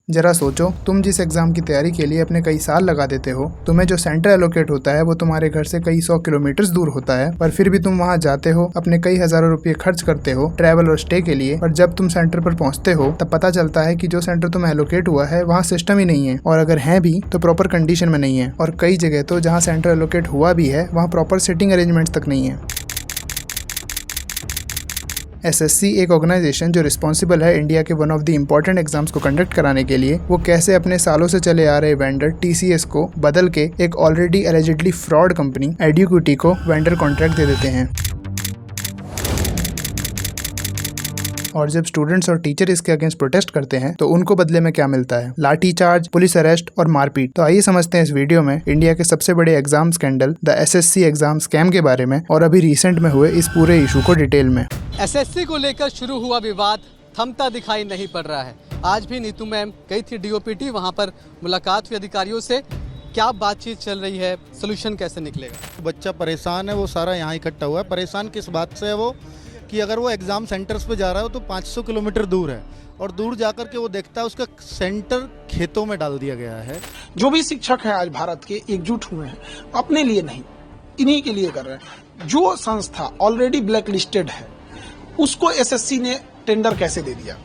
जरा सोचो, तुम जिस एग्जाम की तैयारी के लिए अपने कई साल लगा देते हो, तुम्हें जो सेंटर एलोकेट होता है वो तुम्हारे घर से कई 100 किलोमीटर दूर होता है, पर फिर भी तुम वहां जाते हो, अपने कई हजारों रुपए खर्च करते हो ट्रैवल और स्टे के लिए। पर जब तुम सेंटर पर पहुंचते हो तब पता चलता है कि जो सेंटर तुम्हें एलोकेट हुआ है वहाँ सिस्टम ही नहीं है, और अगर है भी तो प्रॉपर कंडीशन में नहीं है। और कई जगह तो जहाँ सेंटर एलोकेट हुआ भी है वहाँ प्रॉपर सिटिंग अरेंजमेंट्स तक नहीं है। एसएससी एक ऑर्गेनाइजेशन जो रिस्पॉन्सिबल है इंडिया के one of the important exams को कंडक्ट कराने के लिए, वो कैसे अपने सालों से चले आ रहे वेंडर टीसीएस को बदल के एक ऑलरेडी एलिजिडली फ्रॉड कंपनी एड्यूकिटी को वेंडर कॉन्ट्रैक्ट दे देते हैं। और जब स्टूडेंट्स और टीचर इसके अगेंस्ट प्रोटेस्ट करते हैं तो उनको बदले में क्या मिलता है? लाठीचार्ज, पुलिस अरेस्ट और मारपीट। तो आइए समझते हैं इस वीडियो में इंडिया के सबसे बड़े exam scandal the assessee exam scam के बारे में और अभी रिसेंट में हुए इस पूरे इशू को डिटेल में। एसएससी को लेकर शुरू हुआ विवाद थमता दिखाई नहीं पड़ रहा है। आज भी नीतू मैम गई थी डीओपीटी, वहां पर मुलाकात हुई अधिकारियों से। क्या बातचीत चल रही है, सोल्यूशन कैसे निकलेगा? बच्चा परेशान है, वो सारा यहाँ इकट्ठा हुआ है। परेशान किस बात से है वो कि अगर वो एग्ज़ाम सेंटर्स पे जा रहा हो तो 500 किलोमीटर दूर है, और दूर जाकर के वो देखता है उसका सेंटर खेतों में डाल दिया गया है। जो भी शिक्षक हैं आज भारत के एकजुट हुए हैं, अपने लिए नहीं, इन्हीं के लिए कर रहे हैं। जो संस्था ऑलरेडी ब्लैक लिस्टेड है उसको एसएससी ने टेंडर कैसे दे दिया?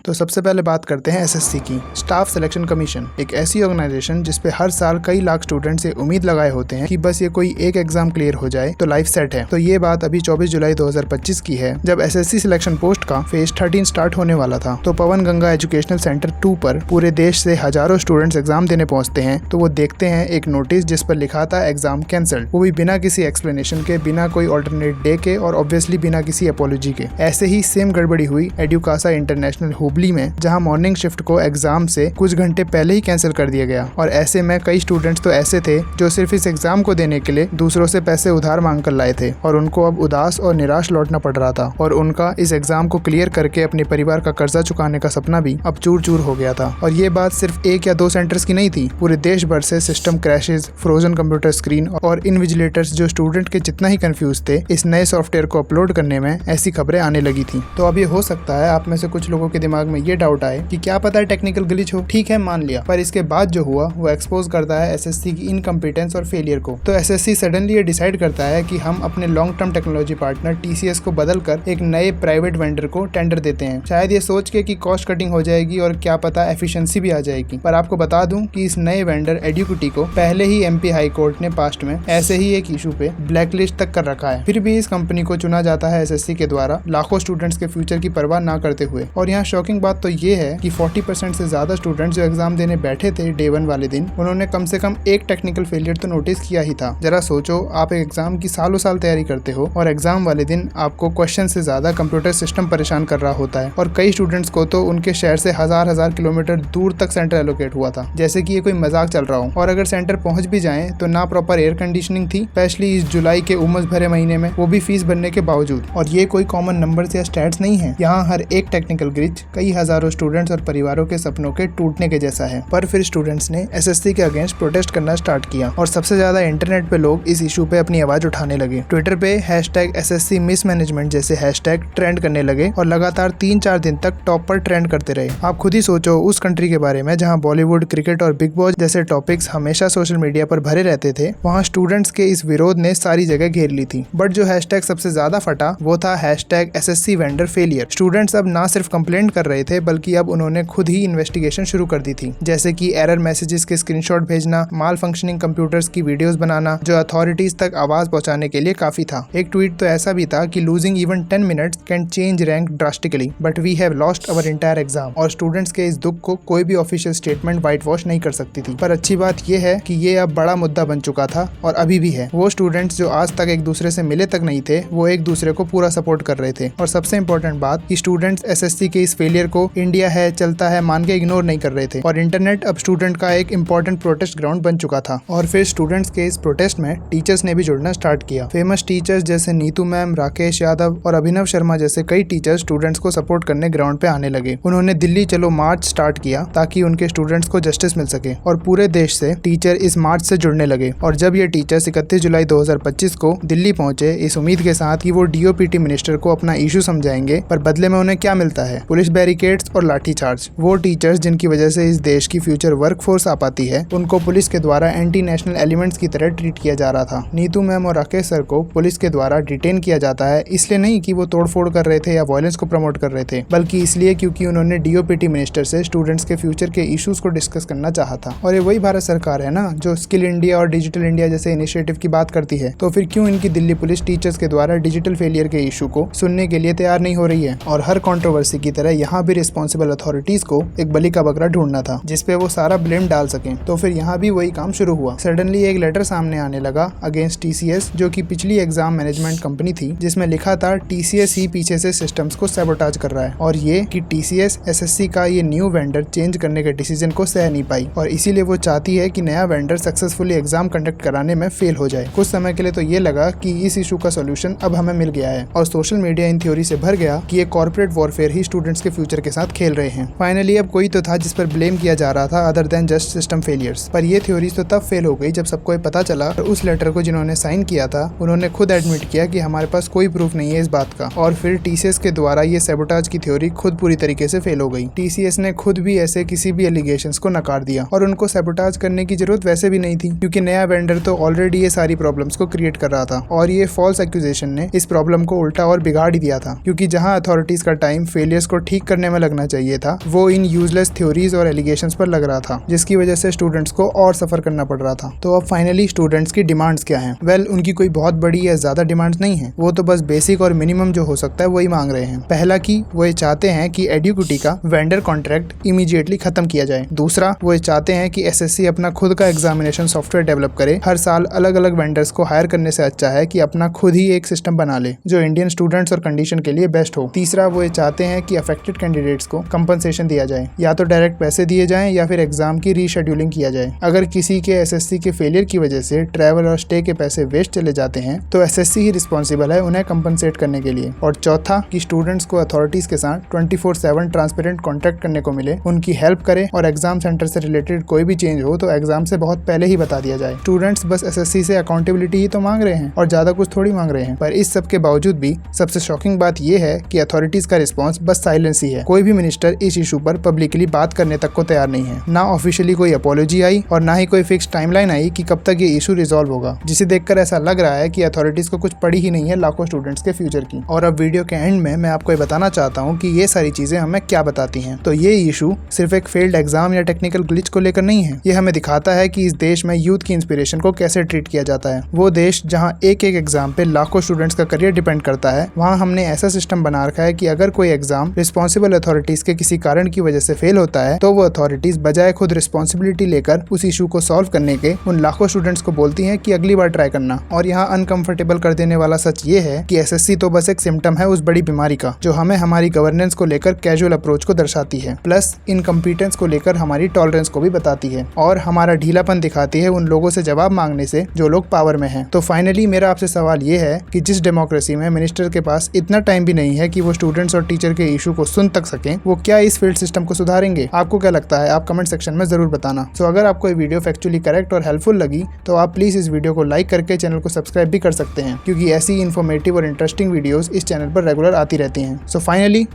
तो सबसे पहले बात करते हैं एसएससी की। स्टाफ सिलेक्शन कमीशन एक ऐसी ऑर्गेनाइजेशन जिसपे हर साल कई लाख स्टूडेंट से उम्मीद लगाए होते हैं कि बस ये कोई एक एग्जाम क्लियर हो जाए तो लाइफ सेट है। तो ये बात अभी 24 जुलाई 2025 की है, जब एसएससी सिलेक्शन पोस्ट का फेज 13 स्टार्ट होने वाला था। तो पवन गंगा एजुकेशनल सेंटर 2 पर पूरे देश से हजारों स्टूडेंट्स एग्जाम देने पहुंचते हैं। तो वो देखते हैं एक नोटिस जिस पर लिखा था एग्जाम कैंसल्ड, वो भी बिना किसी एक्सप्लेनेशन के, बिना कोई ऑल्टरनेट डे के और ऑब्वियसली बिना किसी अपॉलॉजी के। ऐसे ही सेम गड़बड़ी हुई एडुकासा इंटरनेशनल हुबली में, जहां मॉर्निंग शिफ्ट को एग्जाम से कुछ घंटे पहले ही कैंसिल कर दिया गया। और ऐसे में कई स्टूडेंट्स तो ऐसे थे जो सिर्फ इस एग्जाम को देने के लिए दूसरों से पैसे उधार मांग कर लाए थे, और उनको अब उदास और निराश लौटना पड़ रहा था। और उनका इस एग्जाम को क्लियर करके अपने परिवार का कर्जा चुकाने का सपना भी अब चूर चूर हो गया था। और ये बात सिर्फ 1 या 2 सेंटर्स की नहीं थी, पूरे देश भर से system crashes, frozen computer screen और इन्विजिलेटर्स जो स्टूडेंट के जितना ही कंफ्यूज थे इस नए सॉफ्टवेयर को अपलोड करने में, ऐसी खबरें आने लगी थी। तो अब ये हो सकता है आप में से कुछ लोगों के दिमाग में ये डाउट आए कि क्या पता टेक्निकल ग्लिच हो। ठीक है, मान लिया, पर इसके बाद जो हुआ वो एक्सपोज करता है एसएससी की इनकम्पिटेंस और फेलियर को। तो एसएससी सडनली ये डिसाइड करता है कि हम अपने long term technology partner TCS को बदलकर एक नए प्राइवेट वेंडर को टेंडर देते हैं, शायद ये सोच के कि कॉस्ट कटिंग हो जाएगी और क्या पता एफिशिएंसी भी आ जाएगी। पर आपको बता दूं कि इस नए वेंडर एड्यूकिटी को पहले ही एमपी हाई कोर्ट ने पास्ट में ऐसे ही एक इशू पे ब्लैकलिस्ट तक कर रखा है। फिर भी इस कंपनी को चुना जाता है एसएससी के द्वारा लाखों स्टूडेंट्स के फ्यूचर की परवाह ना करते हुए। और यहाँ शॉकिंग बात तो ये है कि 40% से ज्यादा स्टूडेंट्स जो एग्जाम देने बैठे थे डे 1 वाले दिन, उन्होंने कम से कम एक टेक्निकल फेलियर तो नोटिस किया ही था। जरा सोचो, आप एक एग्जाम की सालों साल तैयारी करते हो और एग्जाम वाले दिन आपको क्वेश्चन से ज्यादा कंप्यूटर सिस्टम परेशान कर रहा होता है। और कई स्टूडेंट्स को तो उनके शहर से हजार किलोमीटर दूर तक सेंटर एलोकेट हुआ था, जैसे कि ये कोई मजाक चल रहा हो। और अगर सेंटर पहुंच भी जाए तो ना प्रॉपर एयर कंडीशनिंग थी, स्पेशली इस जुलाई के उमस भरे महीने में, वो भी फीस भरने के बावजूद। और ये कोई कॉमन नंबर्स या स्टैट्स नहीं है, यहाँ हर एक टेक्निकल ग्लिच कई हजारों स्टूडेंट्स और परिवारों के सपनों के टूटने के जैसा है। पर फिर स्टूडेंट्स ने एसएससी के अगेंस्ट प्रोटेस्ट करना स्टार्ट किया और सबसे ज्यादा इंटरनेट पे लोग इस इशू पे अपनी आवाज उठाने लगे। ट्विटर पे #SSC मिसमैनेजमेंट जैसे हैशटैग ट्रेंड करने लगे और लगातार 3-4 दिन तक टॉप पर ट्रेंड करते रहे। आप खुद ही सोचो उस कंट्री के बारे में जहां बॉलीवुड, क्रिकेट और बिग बॉस जैसे टॉपिक्स हमेशा सोशल मीडिया पर भरे रहते थे, वहां स्टूडेंट्स के इस विरोध ने सारी जगह घेर ली थी। बट जो हैशटैग सबसे ज्यादा फटा वो था #SSC वेंडर फेलियर। स्टूडेंट्स अब ना सिर्फ कंप्लेंट कर रहे थे बल्कि अब उन्होंने खुद ही इन्वेस्टिगेशन शुरू कर दी थी, जैसे कि एरर मैसेजेस के स्क्रीनशॉट भेजना, माल फंक्शनिंग कंप्यूटर्स की वीडियोस बनाना, जो अथॉरिटीज तक आवाज पहुंचाने के लिए काफी था। एक ट्वीट तो ऐसा भी था कि losing even 10 minutes can change rank drastically but we have lost our entire exam. और स्टूडेंट्स के इस दुख को कोई भी ऑफिशियल स्टेटमेंट व्हाइट वॉश नहीं कर सकती थी। पर अच्छी बात यह है कि ये अब बड़ा मुद्दा बन चुका था और अभी भी है। वो स्टूडेंट्स जो आज तक एक दूसरे से मिले तक नहीं थे, वो एक दूसरे को पूरा सपोर्ट कर रहे थे। और सबसे इंपॉर्टेंट बात कि स्टूडेंट्स एसएससी के इस फेलियर को इंडिया है, चलता है मान के इग्नोर नहीं कर रहे थे। और इंटरनेट अब स्टूडेंट का एक इंपॉर्टेंट प्रोटेस्ट ग्राउंड बन चुका था। और फिर स्टूडेंट्स के इस प्रोटेस्ट में टीचर्स ने भी जुड़ना स्टार्ट किया। फेमस टीचर्स जैसे नीतू मैम, राकेश यादव और अभिनव शर्मा जैसे कई टीचर्स स्टूडेंट्स को सपोर्ट करने ग्राउंड पे आने लगे। उन्होंने दिल्ली चलो मार्च स्टार्ट किया ताकि उनके स्टूडेंट्स को जस्टिस मिल सके। और पूरे देश से टीचर इस मार्च से जुड़ने लगे। और जब ये टीचर्स 31 जुलाई 2025 को दिल्ली पहुंचे इस उम्मीद के साथ कि वो डीओपीटी मिनिस्टर को अपना इशू समझाएंगे, पर बदले में उन्हें क्या मिलता है? पुलिस बैरिकेड्स और लाठीचार्ज। वो टीचर्स जिनकी वजह से इस देश की फ्यूचर वर्कफोर्स आ पाती है, उनको पुलिस के द्वारा एंटी नेशनल एलिमेंट्स की तरह ट्रीट किया जा रहा था। नीतू मैम और राकेश सर को पुलिस के द्वारा डिटेन किया जाता है, इसलिए नहीं कि वो तोड़फोड़ कर रहे थे या वायलेंस को प्रमोट कर रहे थे, बल्कि इसलिए क्योंकि उन्होंने डीओपीटी मिनिस्टर से स्टूडेंट्स के फ्यूचर के इश्यूज को डिस्कस करना चाहा था। और ये वही भारत सरकार है ना जो स्किल इंडिया और डिजिटल इंडिया जैसे इनिशिएटिव की बात करती है, तो फिर क्यों इनकी दिल्ली पुलिस टीचर्स के द्वारा डिजिटल फेलियर के इशू को सुनने के लिए तैयार नहीं हो रही है। और हर कंट्रोवर्सी की तरह यहाँ भी रिस्पॉन्सिबल अथॉरिटीज को एक बलि का बकरा ढूंढना था जिसपे वो सारा ब्लेम डाल सकें। तो फिर यहाँ भी वही काम शुरू हुआ। सडनली एक लेटर सामने आने लगा अगेंस्ट टीसीएस, जो कि पिछली एग्जाम मैनेजमेंट कंपनी थी, जिसमें लिखा था टीसीएस ही पीछे से सिस्टम्स को सैबोटाज कर रहा है, और ये कि टीसीएस एसएससी का ये न्यू वेंडर चेंज करने के डिसीजन को सह नहीं पाई और इसीलिए वो चाहती है कि नया वेंडर सक्सेसफुली एग्जाम कंडक्ट कराने में फेल हो जाए। कुछ समय के लिए तो ये लगा कि इस इशू का सोल्यूशन अब हमें मिल गया है और सोशल मीडिया इन थ्योरी से भर गया कि ये कॉर्पोरेट वॉरफेयर ही स्टूडेंट्स के फ्यूचर के साथ खेल रहे हैं। फाइनली अब कोई तो था जिस पर ब्लेम किया जा रहा था other than just system failures. पर ये थ्योरीज तो तब फेल हो गई जब सबको पता चला और उस लेटर को जिन्होंने साइन किया था उन्होंने खुद एडमिट किया कि हमारे पास कोई प्रूफ नहीं है इस बात का, और फिर टीसीएस के द्वारा ये सैबोटाज की थ्योरी खुद पूरी तरीके से फेल हो गई। टीसीएस ने खुद भी ऐसे किसी भी एलिगेशंस को नकार दिया और उनको सैबोटाज करने की जरूरत वैसे भी नहीं थी क्योंकि नया वेंडर तो ऑलरेडी ये सारी प्रॉब्लम्स को क्रिएट कर रहा था और ये फॉल्स एक्यूजेशन ने इस प्रॉब्लम को उल्टा और बिगाड़ ही दिया था, क्योंकि जहां अथॉरिटीज का टाइम फेलियर्स को ठीक करने में लगना चाहिए था वो इन यूजलेस थ्योरीज और एलिगेशंस पर लग रहा था, जिसकी वजह से स्टूडेंट्स को और सफर करना पड़ रहा था। तो अब फाइनली स्टूडेंट्स की डिमांड्स क्या हैं? वेल, उनकी कोई बहुत बड़ी या ज्यादा डिमांड्स नहीं है, वो तो बस बेसिक और मिनिमम जो हो सकता है वही मांग रहे हैं। पहला कि वो ये चाहते हैं कि एडुकेटी का वेंडर कॉन्ट्रैक्ट इमीडिएटली खत्म किया जाए। दूसरा, वो ये चाहते हैं कि एसएससी अपना खुद का एग्जामिनेशन सॉफ्टवेयर डेवलप करे। हर साल अलग अलग वेंडर्स को हायर करने से अच्छा है कि अपना खुद ही एक सिस्टम बना ले जो इंडियन स्टूडेंट्स और कंडीशन के लिए बेस्ट हो। तीसरा, वो ये चाहते हैं कि अफेक्टेड कैंडिडेट्स को कंपनसेशन दिया जाए, या तो डायरेक्ट पैसे दिए जाएं या फिर एग्जाम की रीशेड्यूलिंग किया जाए। अगर किसी के एसएससी के फेलियर की वजह से ट्रैवल और स्टे के पैसे वेस्ट चले जाते हैं तो एसएससी ही रिस्पॉन्सिबल है उन्हें कंपनसेट करने के लिए। और चौथा, कि स्टूडेंट्स को अथॉरिटीज के साथ 24/7 ट्रांसपेरेंट कॉन्टैक्ट करने को मिले, उनकी हेल्प करे और एग्जाम सेंटर से रिलेटेड कोई भी चेंज हो तो एग्जाम से बहुत पहले ही बता दिया जाए। स्टूडेंट्स बस एसएससी से अकाउंटेबिलिटी ही तो मांग रहे हैं और ज्यादा कुछ थोड़ी मांग रहे हैं। पर इस सब के बावजूद भी सबसे शॉकिंग बात यह है कि अथॉरिटीज का रिस्पॉन्स बस साइलेंस ही है। कोई भी मिनिस्टर इस इशू पर पब्लिकली बात करने तक को तैयार नहीं है। ना ऑफिशियली कोई अपॉलॉजी आई और ना ही कोई फिक्स टाइमलाइन आई कि कब तक ये इशू रिजॉल्व होगा, जिसे देखकर ऐसा लग रहा है कि अथॉरिटीज को कुछ पड़ी ही नहीं है लाखों स्टूडेंट्स के फ्यूचर की। और अब वीडियो के एंड में मैं आपको ये बताना चाहता हूँ कि ये सारी चीजें हमें क्या बताती हैं। तो ये इशू सिर्फ एक फेल्ड एग्जाम या टेक्निकल ग्लिच को लेकर नहीं है, ये हमें दिखाता है कि इस देश में यूथ की इंस्पिरेशन को कैसे ट्रीट किया जाता है। वो देश जहाँ एक एक एग्जाम पे लाखों स्टूडेंट्स का करियर डिपेंड करता है, वहाँ हमने ऐसा सिस्टम बना रखा है कि अगर कोई एग्जाम रिस्पॉन्सिबल अथॉरिटीज के किसी कारण की वजह से फेल होता है तो वो अथॉरिटीज बजाय खुद रिस्पॉन्सिबिलिटी लेकर उस इशू को सॉल्व करने के उन लाखों स्टूडेंट्स को बोलती हैं कि अगली बार ट्राई करना। और यहाँ अनकंफर्टेबल कर देने वाला सच ये है कि एसएससी तो बस एक सिम्टम है उस बड़ी बीमारी का जो हमें हमारी गवर्नेंस को लेकर कैजुअल अप्रोच को दर्शाती है, प्लस इनकम्पिटेंस को लेकर हमारी टॉलरेंस को भी बताती है और हमारा ढीलापन दिखाती है उन लोगों से जवाब मांगने से जो लोग पावर में हैं। तो फाइनली मेरा आपसे सवाल ये है कि जिस डेमोक्रेसी में मिनिस्टर के पास इतना टाइम भी नहीं है कि वो स्टूडेंट्स और टीचर के इशू को सुन तक सकें, वो क्या इस फील्ड सिस्टम को सुधारेंगे? आपको क्या लगता है? आप कमेंट सेक्शन में जरूर बताना। सो अगर आपको ये वीडियो फैक्चुअली करेक्ट और हेल्पफुल लगी तो आप प्लीज इस वीडियो को लाइक करके चैनल को सब्सक्राइब भी कर सकते हैं, क्योंकि ऐसी इन्फॉर्मेटिव और इंटरेस्टिंग वीडियोस इस चैनल पर रेगुलर आती रहती हैं। So finally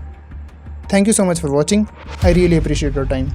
thank you so much for watching. I really appreciate your time.